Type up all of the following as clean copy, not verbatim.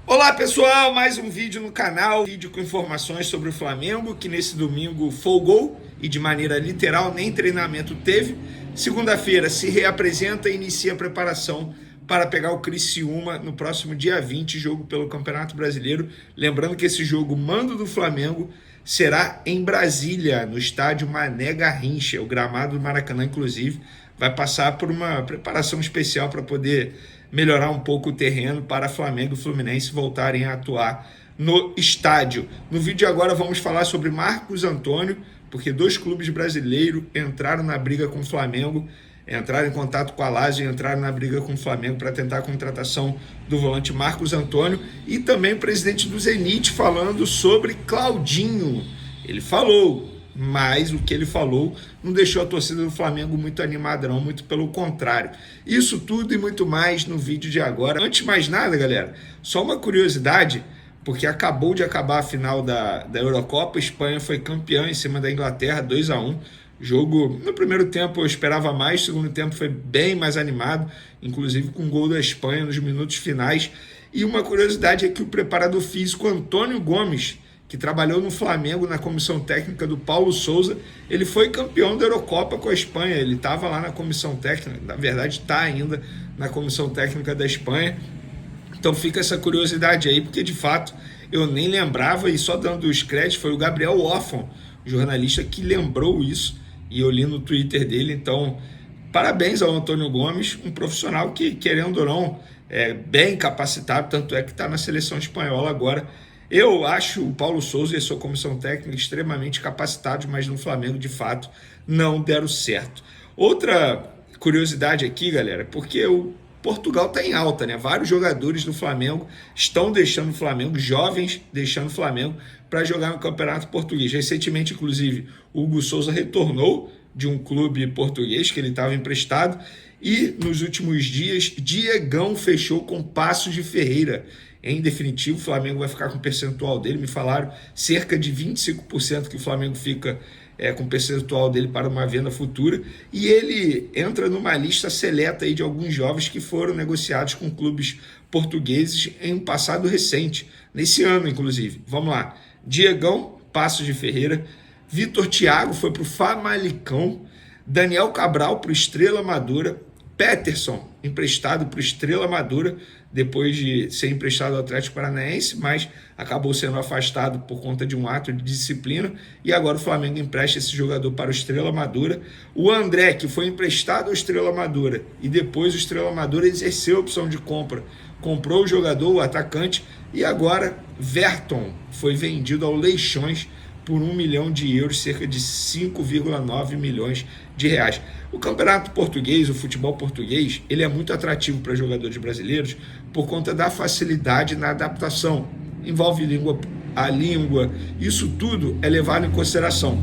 Olá pessoal, mais um vídeo no canal, vídeo com informações sobre o Flamengo, que nesse domingo folgou e de maneira literal nem treinamento teve. Segunda-feira se reapresenta e inicia a preparação para pegar o Criciúma no próximo dia 20, jogo pelo Campeonato Brasileiro. Lembrando que esse jogo, mando do Flamengo, será em Brasília, no estádio Mané Garrincha, o gramado do Maracanã, inclusive, vai passar por uma preparação especial para poder melhorar um pouco o terreno para Flamengo e Fluminense voltarem a atuar no estádio. No vídeo de agora vamos falar sobre Marcos Antônio, porque dois clubes brasileiros entraram na briga com o Flamengo, entraram em contato com a Lazio e entraram na briga com o Flamengo para tentar a contratação do volante Marcos Antônio, e também o presidente do Zenit falando sobre Claudinho. Ele falou, mas o que ele falou não deixou a torcida do Flamengo muito animada não, muito pelo contrário. Isso tudo e muito mais no vídeo de agora. Antes de mais nada, galera, só uma curiosidade, porque acabou de acabar a final da Eurocopa, a Espanha foi campeã em cima da Inglaterra, 2-1. Jogo, no primeiro tempo eu esperava mais, no segundo tempo foi bem mais animado, inclusive com gol da Espanha nos minutos finais. E uma curiosidade é que o preparador físico Antônio Gomes, que trabalhou no Flamengo na comissão técnica do Paulo Sousa, ele foi campeão da Eurocopa com a Espanha, ele estava lá na comissão técnica, na verdade está ainda na comissão técnica da Espanha. Então fica essa curiosidade aí, porque de fato eu nem lembrava, e só dando os créditos, foi o Gabriel Orfan, jornalista, que lembrou isso, e eu li no Twitter dele. Então parabéns ao Antônio Gomes, um profissional que, querendo ou não, é bem capacitado, tanto é que está na seleção espanhola agora. Eu acho o Paulo Sousa e a sua comissão técnica extremamente capacitados, mas no Flamengo, de fato, não deram certo. Outra curiosidade aqui, galera, porque o Portugal está em alta, né? Vários jogadores do Flamengo estão deixando o Flamengo, jovens deixando o Flamengo para jogar no Campeonato Português. Recentemente, inclusive, o Hugo Souza retornou de um clube português que ele estava emprestado, e nos últimos dias, Diegão fechou com Paços de Ferreira. Em definitivo, o Flamengo vai ficar com o percentual dele, me falaram cerca de 25% que o Flamengo fica com o percentual dele para uma venda futura, e ele entra numa lista seleta aí de alguns jovens que foram negociados com clubes portugueses em um passado recente, nesse ano inclusive. Vamos lá: Diegão, Paços de Ferreira; Vitor Thiago foi para o Famalicão; Daniel Cabral para o Estrela Amadora; Peterson, emprestado para o Estrela Amadora, depois de ser emprestado ao Atlético Paranaense, mas acabou sendo afastado por conta de um ato de disciplina, e agora o Flamengo empresta esse jogador para o Estrela Amadora. O André, que foi emprestado ao Estrela Amadora, e depois o Estrela Amadora exerceu a opção de compra, comprou o jogador, o atacante, e agora Verton foi vendido ao Leixões por 1 milhão de euros, cerca de 5,9 milhões de reais. O campeonato português, o futebol português, ele é muito atrativo para jogadores brasileiros por conta da facilidade na adaptação. Envolve a língua, isso tudo é levado em consideração.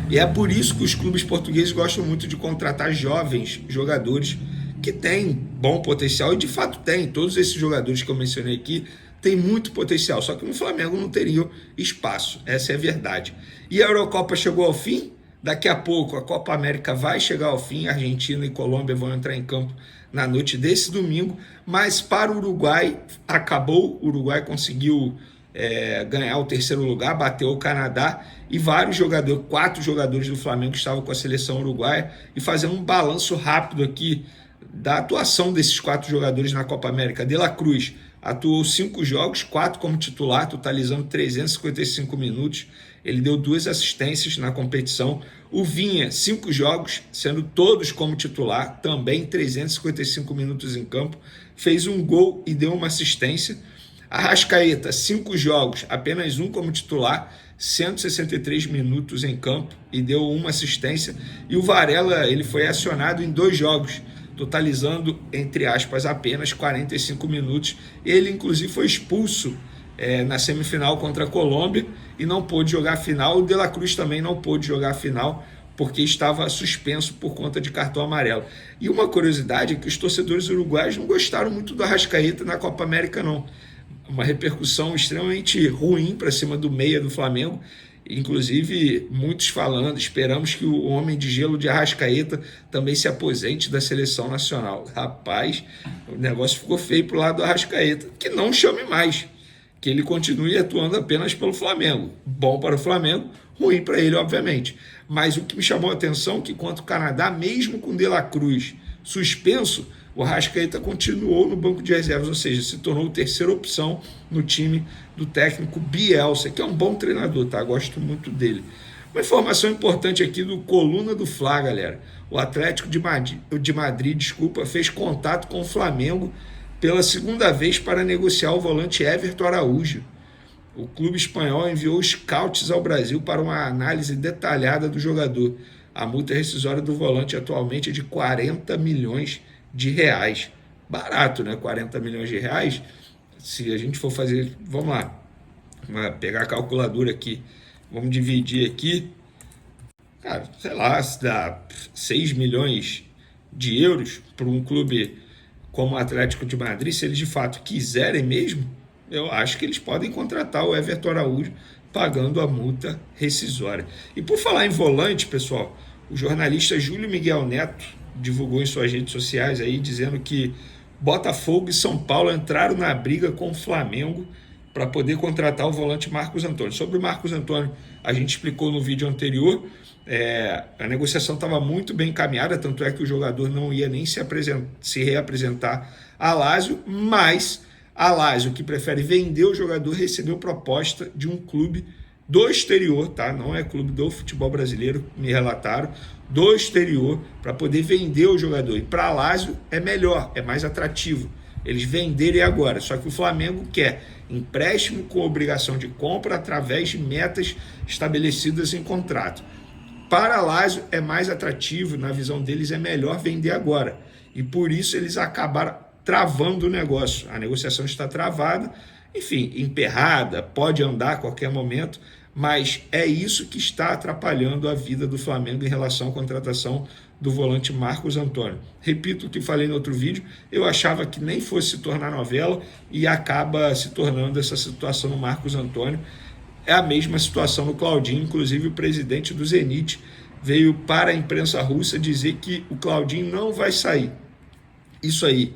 E é por isso que os clubes portugueses gostam muito de contratar jovens jogadores que têm bom potencial, e de fato tem. Todos esses jogadores que eu mencionei aqui tem muito potencial, só que no Flamengo não teriam espaço, essa é a verdade. E a Eurocopa chegou ao fim, daqui a pouco a Copa América vai chegar ao fim, Argentina e Colômbia vão entrar em campo na noite desse domingo, mas para o Uruguai acabou, o Uruguai conseguiu ganhar o terceiro lugar, bateu o Canadá, e vários jogadores, 4 jogadores do Flamengo estavam com a seleção uruguaia, e fazendo um balanço rápido aqui da atuação desses 4 jogadores na Copa América. De La Cruz atuou 5 jogos, 4 como titular, totalizando 355 minutos. Ele deu 2 assistências na competição. O Vinha, 5 jogos, sendo todos como titular, também 355 minutos em campo. Fez um gol e deu uma assistência. Arrascaeta, 5 jogos, apenas 1 como titular, 163 minutos em campo e deu uma assistência. E o Varela, ele foi acionado em 2 jogos, totalizando, entre aspas, apenas 45 minutos. Ele, inclusive, foi expulso na semifinal contra a Colômbia e não pôde jogar a final. O De La Cruz também não pôde jogar a final porque estava suspenso por conta de cartão amarelo. E uma curiosidade é que os torcedores uruguaios não gostaram muito do Arrascaeta na Copa América, não. Uma repercussão extremamente ruim para cima do meia do Flamengo. Inclusive, muitos falando, esperamos que o homem de gelo de Arrascaeta também se aposente da seleção nacional. Rapaz, o negócio ficou feio pro lado do Arrascaeta, que não chame mais, que ele continue atuando apenas pelo Flamengo. Bom para o Flamengo, ruim para ele, obviamente. Mas o que me chamou a atenção é que, quanto o Canadá, mesmo com De La Cruz suspenso, o Arrascaeta continuou no banco de reservas, ou seja, se tornou a terceira opção no time do técnico Bielsa, que é um bom treinador, tá? Gosto muito dele. Uma informação importante aqui do Coluna do Fla, galera. O Atlético de Madrid, fez contato com o Flamengo pela segunda vez para negociar o volante Everton Araújo. O clube espanhol enviou scouts ao Brasil para uma análise detalhada do jogador. A multa rescisória do volante atualmente é de 40 milhões de reais. Barato, né? 40 milhões de reais. Se a gente for fazer, vamos lá, pegar a calculadora aqui, vamos dividir aqui, cara, sei lá, se dá 6 milhões de euros para um clube como o Atlético de Madrid. Se eles de fato quiserem mesmo, eu acho que eles podem contratar o Everton Araújo pagando a multa rescisória. E por falar em volante, pessoal, o jornalista Júlio Miguel Neto divulgou em suas redes sociais aí, dizendo que Botafogo e São Paulo entraram na briga com o Flamengo para poder contratar o volante Marcos Antônio. Sobre o Marcos Antônio, a gente explicou no vídeo anterior, a negociação estava muito bem encaminhada, tanto é que o jogador não ia nem se reapresentar a Lazio, mas a Lazio, que prefere vender o jogador, recebeu proposta de um clube do exterior, tá? Não é clube do futebol brasileiro, me relataram, do exterior, para poder vender o jogador. E para a Lazio é melhor, é mais atrativo eles venderem agora. Só que o Flamengo quer empréstimo com obrigação de compra através de metas estabelecidas em contrato. Para a Lazio é mais atrativo, na visão deles é melhor vender agora. E por isso eles acabaram travando o negócio. A negociação está travada, enfim, emperrada, pode andar a qualquer momento, mas é isso que está atrapalhando a vida do Flamengo em relação à contratação do volante Marcos Antônio. Repito o que falei no outro vídeo, eu achava que nem fosse se tornar novela e acaba se tornando essa situação no Marcos Antônio. É a mesma situação no Claudinho, inclusive o presidente do Zenit veio para a imprensa russa dizer que o Claudinho não vai sair. Isso aí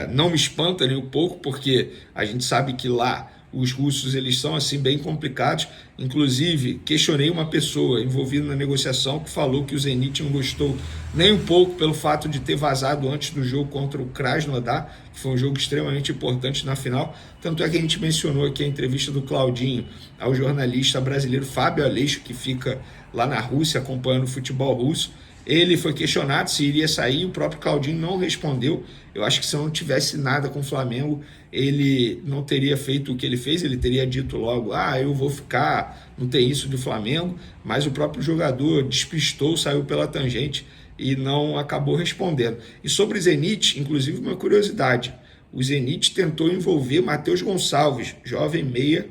não me espanta nem um pouco, porque a gente sabe que lá os russos eles são assim bem complicados. Inclusive, questionei uma pessoa envolvida na negociação que falou que o Zenit não gostou nem um pouco pelo fato de ter vazado antes do jogo contra o Krasnodar, que foi um jogo extremamente importante na final. Tanto é que a gente mencionou aqui a entrevista do Claudinho ao jornalista brasileiro Fábio Aleixo, que fica lá na Rússia acompanhando o futebol russo. Ele foi questionado se iria sair, o próprio Claudinho não respondeu. Eu acho que se não tivesse nada com o Flamengo, ele não teria feito o que ele fez, ele teria dito logo, eu vou ficar, não tem isso de Flamengo, mas o próprio jogador despistou, saiu pela tangente e não acabou respondendo. E sobre o Zenit, inclusive uma curiosidade, o Zenit tentou envolver Matheus Gonçalves, jovem meia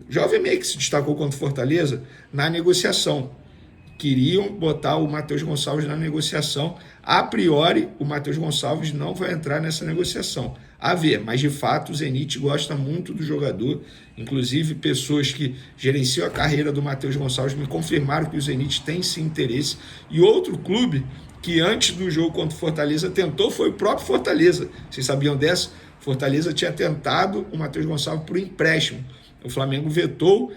que se destacou contra o Fortaleza, na negociação. Queriam botar o Matheus Gonçalves na negociação. A priori, o Matheus Gonçalves não vai entrar nessa negociação. A ver, mas de fato o Zenit gosta muito do jogador. Inclusive, pessoas que gerenciam a carreira do Matheus Gonçalves me confirmaram que o Zenit tem sim interesse. E outro clube que antes do jogo contra o Fortaleza tentou foi o próprio Fortaleza. Vocês sabiam dessa? Fortaleza tinha tentado o Matheus Gonçalves por empréstimo. O Flamengo vetou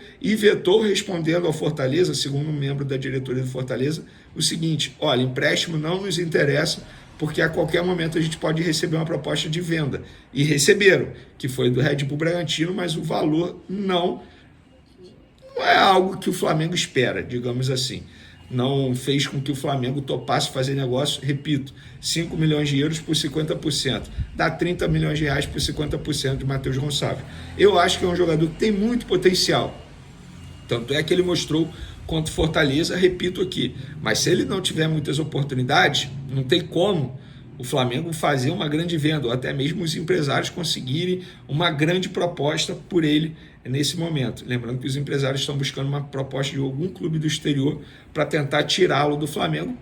respondendo ao Fortaleza, segundo um membro da diretoria do Fortaleza, o seguinte: olha, empréstimo não nos interessa, porque a qualquer momento a gente pode receber uma proposta de venda. E receberam, que foi do Red Bull Bragantino, mas o valor não é algo que o Flamengo espera, digamos assim. Não fez com que o Flamengo topasse fazer negócio, repito, 5 milhões de euros por 50%, dá 30 milhões de reais por 50% de Matheus Gonçalves. Eu acho que é um jogador que tem muito potencial, tanto é que ele mostrou contra o Fortaleza, repito aqui, mas se ele não tiver muitas oportunidades, não tem como o Flamengo fazer uma grande venda, ou até mesmo os empresários conseguirem uma grande proposta por ele nesse momento. Lembrando que os empresários estão buscando uma proposta de algum clube do exterior para tentar tirá-lo do Flamengo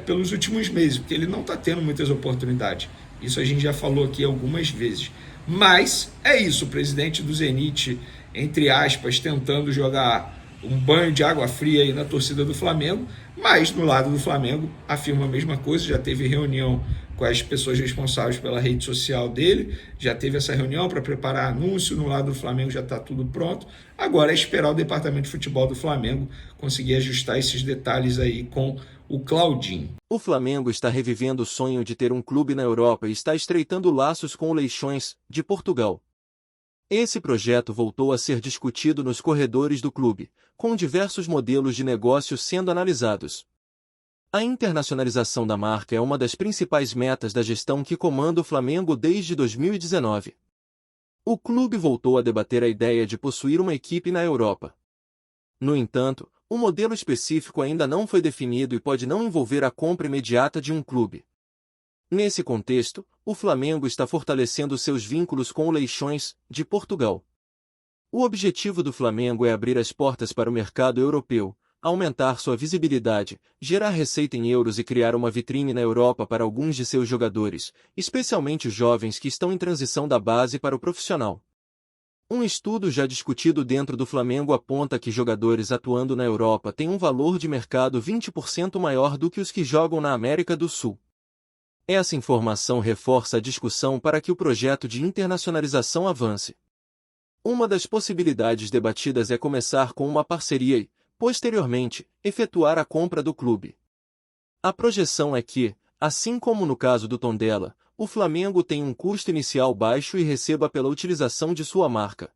pelos últimos meses, porque ele não está tendo muitas oportunidades. Isso a gente já falou aqui algumas vezes. Mas é isso, o presidente do Zenit, entre aspas, tentando jogar um banho de água fria aí na torcida do Flamengo, mas no lado do Flamengo afirma a mesma coisa, já teve reunião com as pessoas responsáveis pela rede social dele, já teve essa reunião para preparar anúncio, no lado do Flamengo já está tudo pronto, agora é esperar o departamento de futebol do Flamengo conseguir ajustar esses detalhes aí com o Claudinho. O Flamengo está revivendo o sonho de ter um clube na Europa e está estreitando laços com o Leixões, de Portugal. Esse projeto voltou a ser discutido nos corredores do clube, com diversos modelos de negócios sendo analisados. A internacionalização da marca é uma das principais metas da gestão que comanda o Flamengo desde 2019. O clube voltou a debater a ideia de possuir uma equipe na Europa. No entanto, o modelo específico ainda não foi definido e pode não envolver a compra imediata de um clube. Nesse contexto, o Flamengo está fortalecendo seus vínculos com o Leixões, de Portugal. O objetivo do Flamengo é abrir as portas para o mercado europeu, aumentar sua visibilidade, gerar receita em euros e criar uma vitrine na Europa para alguns de seus jogadores, especialmente os jovens que estão em transição da base para o profissional. Um estudo já discutido dentro do Flamengo aponta que jogadores atuando na Europa têm um valor de mercado 20% maior do que os que jogam na América do Sul. Essa informação reforça a discussão para que o projeto de internacionalização avance. Uma das possibilidades debatidas é começar com uma parceria e, posteriormente, efetuar a compra do clube. A projeção é que, assim como no caso do Tondela, o Flamengo tem um custo inicial baixo e receba pela utilização de sua marca.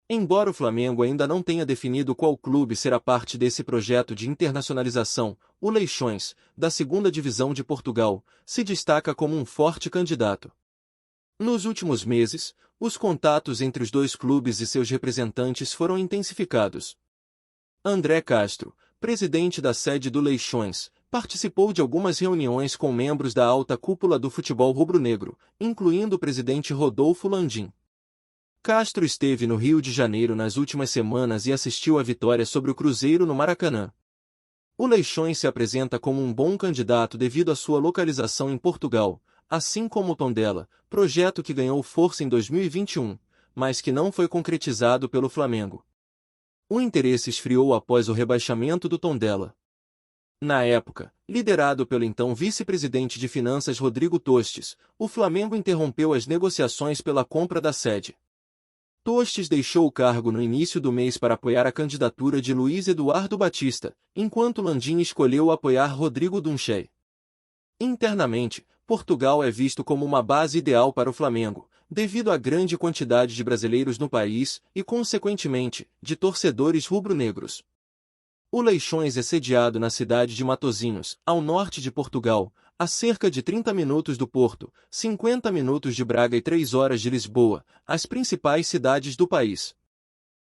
Embora o Flamengo ainda não tenha definido qual clube será parte desse projeto de internacionalização, o Leixões, da 2ª Divisão de Portugal, se destaca como um forte candidato. Nos últimos meses, os contatos entre os dois clubes e seus representantes foram intensificados. André Castro, presidente da sede do Leixões, participou de algumas reuniões com membros da alta cúpula do futebol rubro-negro, incluindo o presidente Rodolfo Landim. Castro esteve no Rio de Janeiro nas últimas semanas e assistiu à vitória sobre o Cruzeiro no Maracanã. O Leixões se apresenta como um bom candidato devido à sua localização em Portugal, assim como o Tondela, projeto que ganhou força em 2021, mas que não foi concretizado pelo Flamengo. O interesse esfriou após o rebaixamento do Tondela. Na época, liderado pelo então vice-presidente de Finanças Rodrigo Tostes, o Flamengo interrompeu as negociações pela compra da sede. Tostes deixou o cargo no início do mês para apoiar a candidatura de Luiz Eduardo Batista, enquanto Landim escolheu apoiar Rodrigo Dunchey. Internamente, Portugal é visto como uma base ideal para o Flamengo, devido à grande quantidade de brasileiros no país e, consequentemente, de torcedores rubro-negros. O Leixões é sediado na cidade de Matosinhos, ao norte de Portugal, a cerca de 30 minutos do Porto, 50 minutos de Braga e 3 horas de Lisboa, as principais cidades do país.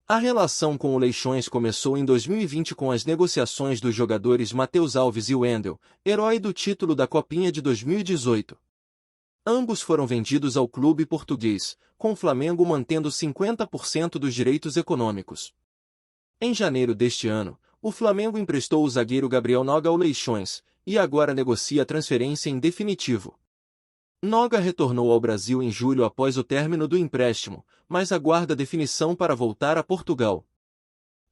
A relação com o Leixões começou em 2020 com as negociações dos jogadores Matheus Alves e Wendel, herói do título da Copinha de 2018. Ambos foram vendidos ao clube português, com o Flamengo mantendo 50% dos direitos econômicos. Em janeiro deste ano, o Flamengo emprestou o zagueiro Gabriel Noga ao Leixões, e agora negocia a transferência em definitivo. Noga retornou ao Brasil em julho após o término do empréstimo, mas aguarda definição para voltar a Portugal.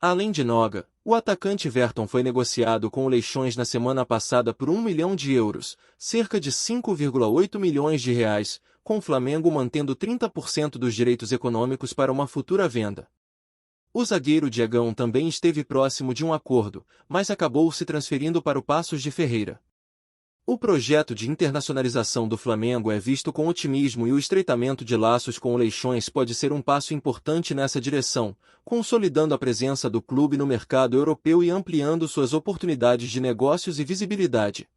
Além de Noga, o atacante Verton foi negociado com o Leixões na semana passada por 1 milhão de euros, cerca de 5,8 milhões de reais, com o Flamengo mantendo 30% dos direitos econômicos para uma futura venda. O zagueiro Diegão também esteve próximo de um acordo, mas acabou se transferindo para o Paços de Ferreira. O projeto de internacionalização do Flamengo é visto com otimismo e o estreitamento de laços com o Leixões pode ser um passo importante nessa direção, consolidando a presença do clube no mercado europeu e ampliando suas oportunidades de negócios e visibilidade.